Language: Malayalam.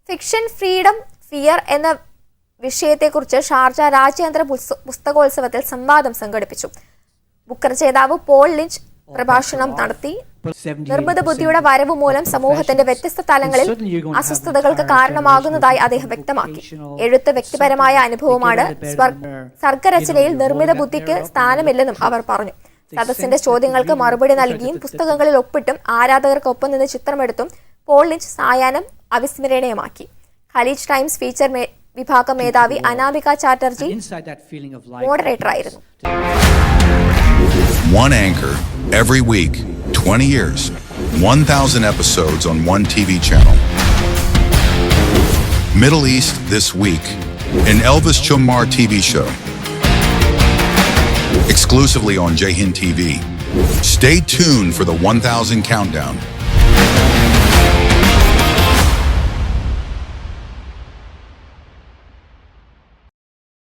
ഫിക്ഷൻ ഫ്രീഡം ഫിയർ എന്ന വിഷയത്തെക്കുറിച്ച് ഷാർജ രാജ്യാന്തര പുസ്തകോത്സവത്തിൽ സംവാദം സംഘടിപ്പിച്ചു. ബുക്കർ ജേതാവ് പോൾ ലിഞ്ച് പ്രഭാഷണം നടത്തി. നിർമ്മിത ബുദ്ധിയുടെ വരവ് മൂലം സമൂഹത്തിന്റെ വ്യത്യസ്ത തലങ്ങളിൽ അസ്വസ്ഥതകൾക്ക് കാരണമാകുന്നതായി അദ്ദേഹം വ്യക്തമാക്കി. എഴുത്ത് വ്യക്തിപരമായ അനുഭവമാണ്. സർഗരചനയിൽ നിർമ്മിത ബുദ്ധിക്ക് സ്ഥാനമില്ലെന്നും അവർ പറഞ്ഞു. സദസ്സിന്റെ ചോദ്യങ്ങൾക്ക് മറുപടി നൽകിയും പുസ്തകങ്ങളിൽ ഒപ്പിട്ടും ആരാധകർക്കൊപ്പം നിന്ന് ചിത്രമെടുത്തും പോൾ ലിഞ്ച് സായാഹ്നം അവിസ്മരണീയമാക്കി. ഖലീജ് ടൈംസ് ഫീച്ചർ വിഭാഗം മേധാവി Anamika Chatterjee മോഡറേറ്ററായിരുന്നു. One anchor every week, 20 years, 1,000 episodes on one TV channel. Middle East this week, an Elvis Chumar TV show. Exclusively on Jai Hind TV. Stay tuned for the 1,000 countdown.